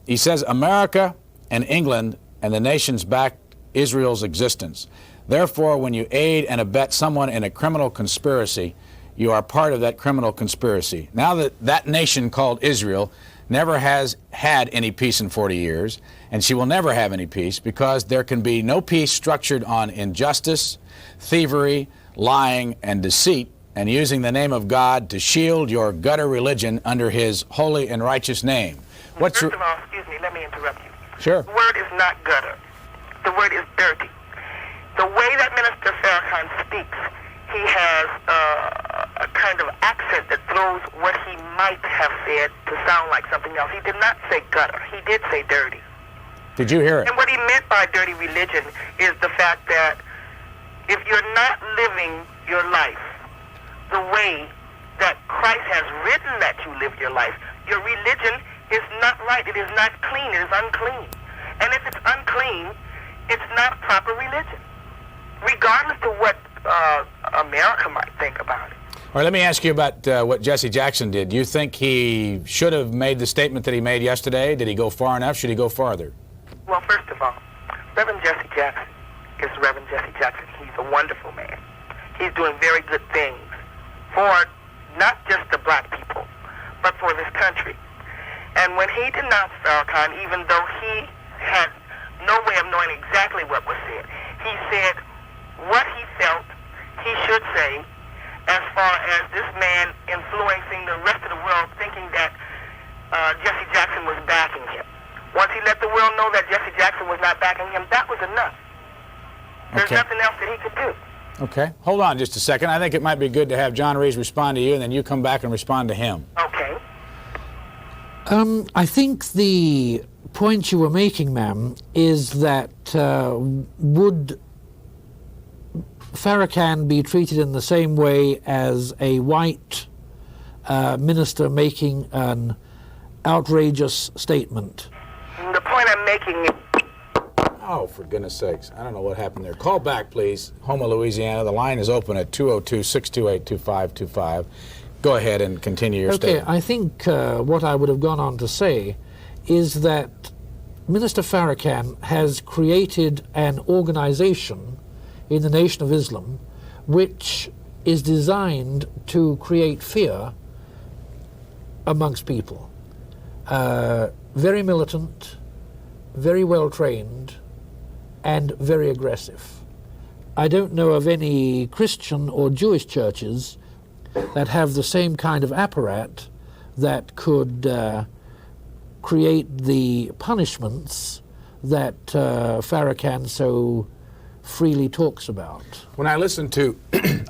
He says, America and England and the nations backed Israel's existence. Therefore, when you aid and abet someone in a criminal conspiracy, you are part of that criminal conspiracy. Now that nation called Israel never has had any peace in 40 years, and she will never have any peace, because there can be no peace structured on injustice, thievery, lying, and deceit, and using the name of God to shield your gutter religion under his holy and righteous name. First of all, excuse me, let me interrupt you. Sure. The word is not gutter. The word is dirty. The way that Minister Farrakhan speaks, he has accent that throws what he might have said to sound like something else. He did not say gutter. He did say dirty. Did you hear it? And what he meant by dirty religion is the fact that if you're not living your life the way that Christ has written that you live your life, your religion is not right. It is not clean. It is unclean. And if it's unclean, it's not proper religion, regardless of what America might think about it. All right, let me ask you about what Jesse Jackson did. Do you think he should have made the statement that he made yesterday? Did he go far enough? Should he go farther? Well, first of all, Reverend Jesse Jackson is Reverend Jesse Jackson. He's a wonderful man. He's doing very good things for not just the black people, but for this country. And when he denounced Farrakhan, even though he had no way of knowing exactly what was said, he said what he felt he should say as far as this man influencing the rest of the world thinking that Jesse Jackson was backing him. Once he let the world know that Jesse Jackson was not backing him, that was enough. There's nothing else that he could do. Okay. Hold on just a second. I think it might be good to have John Rees respond to you, and then you come back and respond to him. Okay. I think the point you were making, ma'am, is that would Farrakhan be treated in the same way as a white minister making an outrageous statement? The point I'm making is... Oh, for goodness sakes. I don't know what happened there. Call back, please. Houma, Louisiana. The line is open at 202-628-2525. Go ahead and continue your statement. I think what I would have gone on to say is that Minister Farrakhan has created an organization in the Nation of Islam which is designed to create fear amongst people. Very militant, very well trained, and very aggressive. I don't know of any Christian or Jewish churches that have the same kind of apparat that could create the punishments that Farrakhan so freely talks about. When I listen to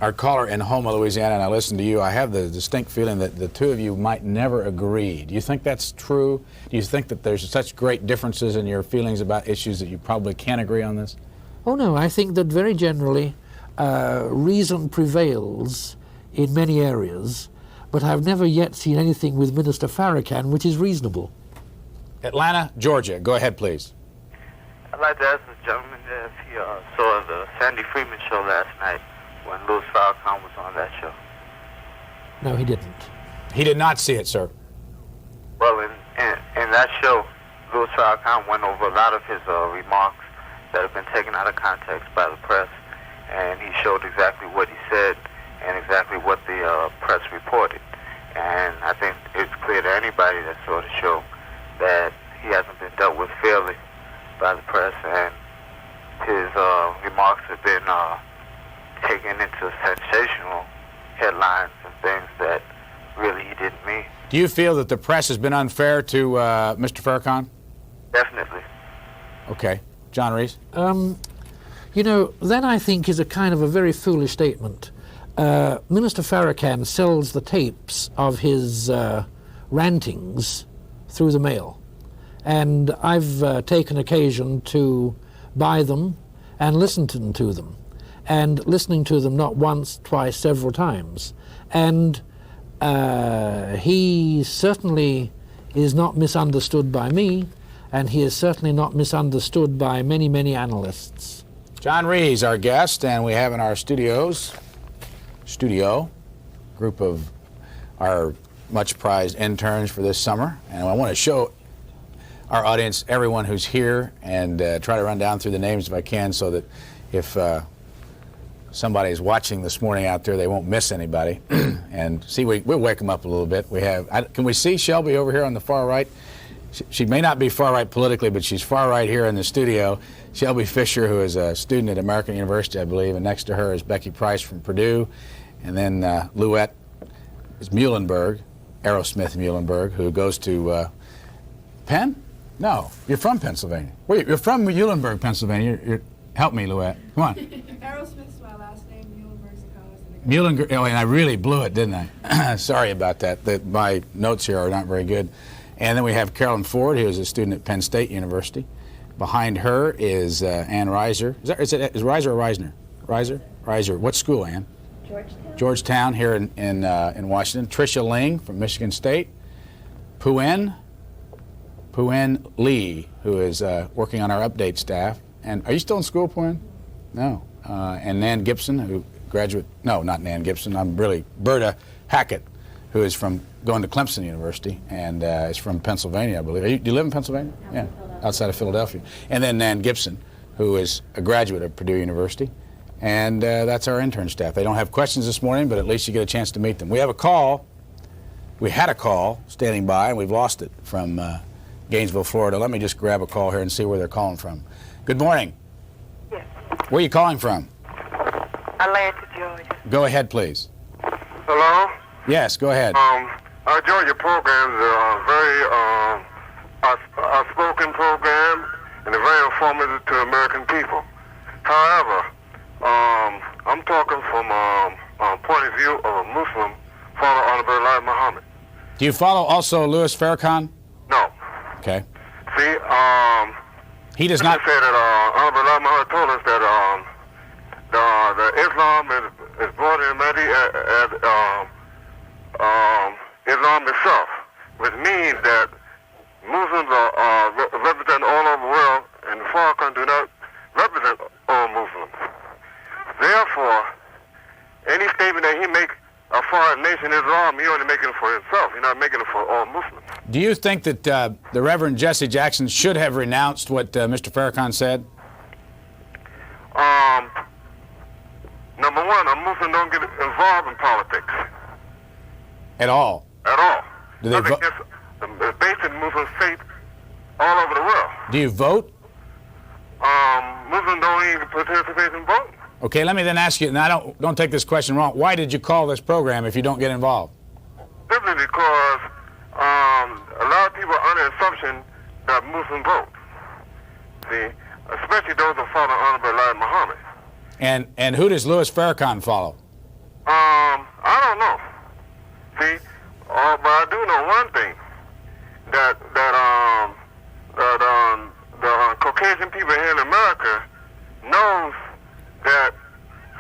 our caller in Houma, Louisiana, and I listen to you, I have the distinct feeling that the two of you might never agree. Do you think that's true? Do you think that there's such great differences in your feelings about issues that you probably can't agree on this? Oh no, I think that very generally reason prevails in many areas, but I've never yet seen anything with Minister Farrakhan which is reasonable. Atlanta, Georgia. Go ahead, please. I'd like to ask this gentleman if he saw the Sandy Freeman show last night when Louis Farrakhan was on that show. No, he didn't. He did not see it, sir. Well, in that show, Louis Farrakhan went over a lot of his remarks that have been taken out of context by the press, and he showed exactly what he said and exactly what the press reported. And I think it's clear to anybody that saw the show that he hasn't been dealt with fairly by the press, and his remarks have been taken into sensational headlines and things that really he didn't mean. Do you feel that the press has been unfair to Mr. Farrakhan? Definitely. Okay. John Rees? You know, that I think is a kind of a very foolish statement. Minister Farrakhan sells the tapes of his rantings through the mail. And I've taken occasion to buy them and listen to them. And listening to them not once, twice, several times. And he certainly is not misunderstood by me, and he is certainly not misunderstood by many, many analysts. John Rees, our guest, and we have in our studio, group of our much prized interns for this summer. And I want to show our audience, everyone who's here, and try to run down through the names if I can, so that if somebody's watching this morning out there, they won't miss anybody. And see, we'll wake them up a little bit. We have, can we see Shelby over here on the far right? She may not be far right politically, but she's far right here in the studio. Shelby Fisher, who is a student at American University, I believe, and next to her is Becky Price from Purdue. And then Louette is Muhlenberg, Aerosmith Muhlenberg, who goes to Penn? No, you're from Pennsylvania. Wait, you're from Muhlenberg, Pennsylvania. Help me, Louette. Come on. Aerosmith's my last name. Muhlenberg's a college in the Muhlenberg, oh, and I really blew it, didn't I? Sorry about that. My notes here are not very good. And then we have Carolyn Ford, who is a student at Penn State University. Behind her is Ann Reiser. Is Reiser or Reisner? Reiser? Reiser. What school, Ann? Georgetown. Georgetown here in Washington. Tricia Ling from Michigan State. Puen Lee, who is working on our update staff. And are you still in school, Puen? No. And Nan Gibson, who graduate. No, not Nan Gibson. I'm really Berta Hackett, who is going to Clemson University and is from Pennsylvania, I believe. Do you live in Pennsylvania? Yeah, outside of Philadelphia. And then Nan Gibson, who is a graduate of Purdue University. And that's our intern staff. They don't have questions this morning, but at least you get a chance to meet them. We have a call. We had a call standing by, and we've lost it from Gainesville, Florida. Let me just grab a call here and see where they're calling from. Good morning. Yes. Where are you calling from? Atlanta, Georgia. Go ahead, please. Hello? Yes, go ahead. I enjoy your programs. Very outspoken program, and they're very informative to American people. However, I'm talking from point of view of a Muslim, follow Honorable Elijah Muhammad. Do you follow also Louis Farrakhan? No. Okay. See, he does not say that Honorable Elijah Muhammad told us that the Islam is brought in Mahdi as Islam itself, which means that Muslims are represented all over the world, and the Farrakhan do not represent all Muslims. Therefore, any statement that he makes as far as Nation Islam, he only making it for himself. He's not making it for all Muslims. Do you think that the Reverend Jesse Jackson should have renounced what Mr. Farrakhan said? Number one, a Muslim don't get involved in politics. At all? At all. Do they vote? It's based in Muslim faith all over the world. Do you vote? Muslims don't even participate in voting. Okay, let me then ask you, and I don't take this question wrong, why did you call this program if you don't get involved? Simply because a lot of people are under the assumption that Muslims vote. See, especially those that follow Honorable Elijah Muhammad. And who does Louis Farrakhan follow? I don't know. See, but I do know one thing, that the Caucasian people here in America knows that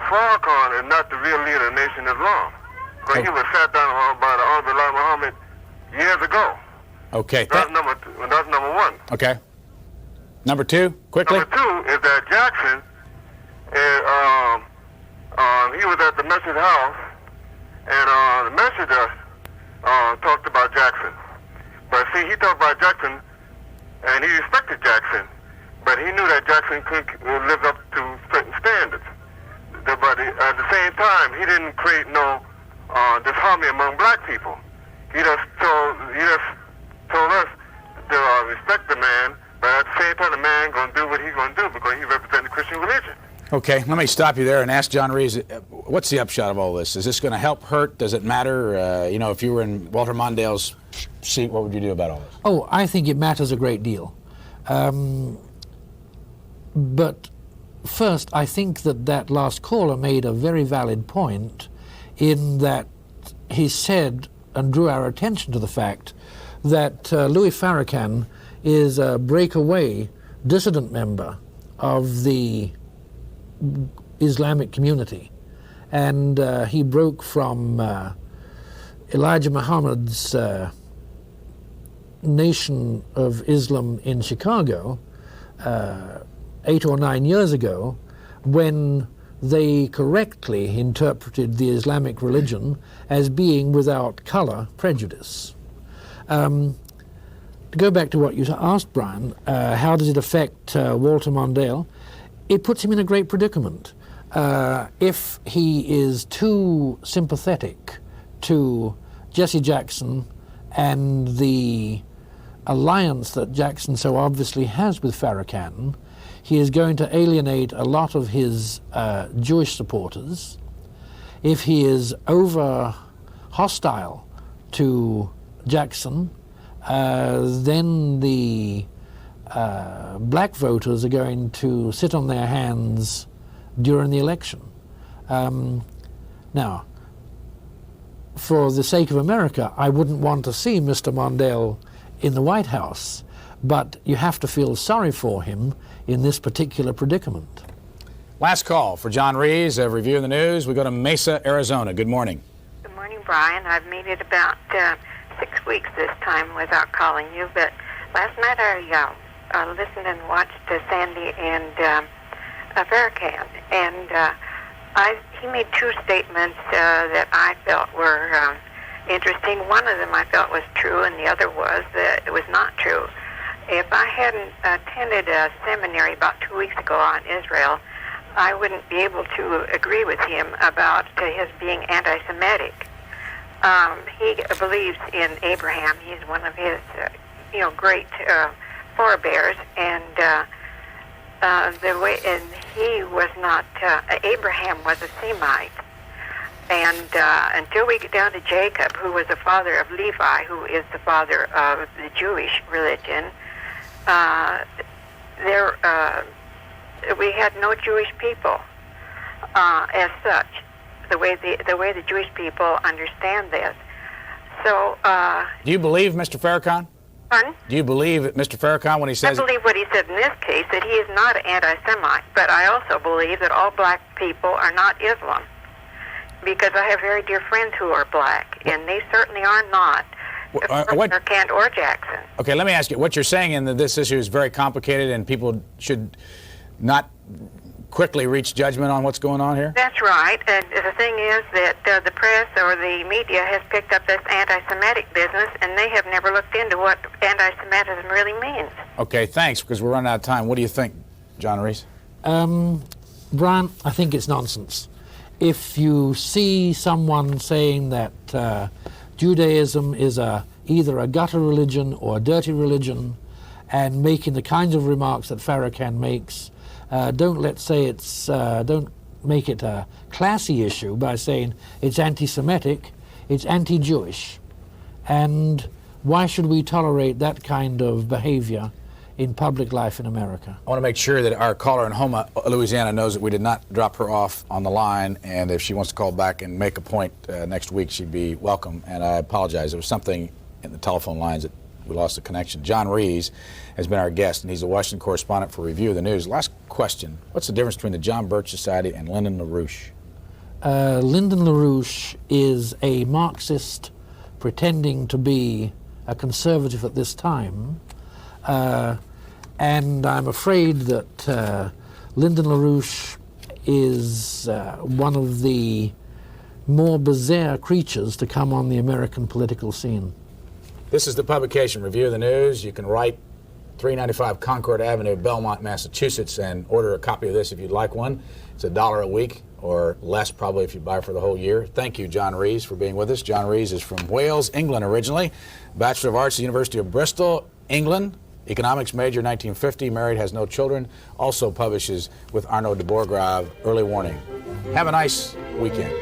Farrakhan is not the real leader of Nation Islam. But he was sat down by the Honorable Elijah Muhammad years ago. Okay. That's number one. Okay. Number two, quickly. Number two is that Jackson, he was at the Message House, and the messenger talked about Jackson. But see, he talked about Jackson, and he respected Jackson, but he knew that Jackson couldn't live up to certain standards. But at the same time, he didn't create no disharmony among black people. He just told us to respect the man, but at the same time, the man gonna do what he's gonna do because he represents the Christian religion. Okay, let me stop you there and ask John Rees, what's the upshot of all this? Is this going to help, hurt? Does it matter? If you were in Walter Mondale's seat, what would you do about all this? Oh, I think it matters a great deal. But first, I think that last caller made a very valid point in that he said and drew our attention to the fact that Louis Farrakhan is a breakaway dissident member of the Islamic community, and he broke from Elijah Muhammad's Nation of Islam in Chicago 8 or 9 years ago, when they correctly interpreted the Islamic religion as being without color prejudice. To go back to what you asked, Brian, how does it affect Walter Mondale? It puts him in a great predicament. If he is too sympathetic to Jesse Jackson and the alliance that Jackson so obviously has with Farrakhan, he is going to alienate a lot of his Jewish supporters. If he is over hostile to Jackson, then the black voters are going to sit on their hands during the election. Now, for the sake of America, I wouldn't want to see Mr. Mondale in the White House, but you have to feel sorry for him in this particular predicament. Last call for John Rees of Review of the News. We go to Mesa, Arizona. Good morning. Good morning, Brian. I've made it about 6 weeks this time without calling you, but last night I listened and watched Sandy and Farrakhan, and he made two statements that I felt were interesting. One of them I felt was true, and the other was that it was not true. If I hadn't attended a seminary about 2 weeks ago on Israel, I wouldn't be able to agree with him about his being anti-Semitic. He believes in Abraham. He's one of his, great forebears, and he was not. Abraham was a Semite, and until we get down to Jacob, who was the father of Levi, who is the father of the Jewish religion, we had no Jewish people as such. The way the Jewish people understand this. So. Do you believe Mr. Farrakhan? Pardon? Do you believe Mr. Farrakhan when he says? I believe what he said in this case, that he is not an anti-Semite, but I also believe that all black people are not Islam, because I have very dear friends who are black, and they certainly are not Farrakhan or Jackson. Okay, let me ask you, what you're saying in that this issue is very complicated and people should not quickly reach judgment on what's going on here? That's right. And the thing is that the press or the media has picked up this anti-Semitic business, and they have never looked into what anti-Semitism really means. Okay, thanks, because we're running out of time. What do you think, John Rees? Brian, I think it's nonsense. If you see someone saying that Judaism is either a gutter religion or a dirty religion, and making the kinds of remarks that Farrakhan makes, don't make it a classy issue by saying it's anti-Semitic, it's anti-Jewish. And why should we tolerate that kind of behavior in public life in America? I want to make sure that our caller in Houma, Louisiana, knows that we did not drop her off on the line, and if she wants to call back and make a point next week, she'd be welcome. And I apologize. There was something in the telephone lines that we lost the connection. John Rees has been our guest, and he's a Washington correspondent for Review of the News. Last question. What's the difference between the John Birch Society and Lyndon LaRouche? Lyndon LaRouche is a Marxist pretending to be a conservative at this time, and I'm afraid that Lyndon LaRouche is one of the more bizarre creatures to come on the American political scene. This is the publication, Review of the News. You can write 395 Concord Avenue, Belmont, Massachusetts, and order a copy of this if you'd like one. It's $1 a week, or less probably if you buy for the whole year. Thank you, John Rees, for being with us. John Rees is from Wales, England originally. Bachelor of Arts at the University of Bristol, England. Economics major, 1950. Married, has no children. Also publishes with Arnaud de Bourgrave, Early Warning. Have a nice weekend.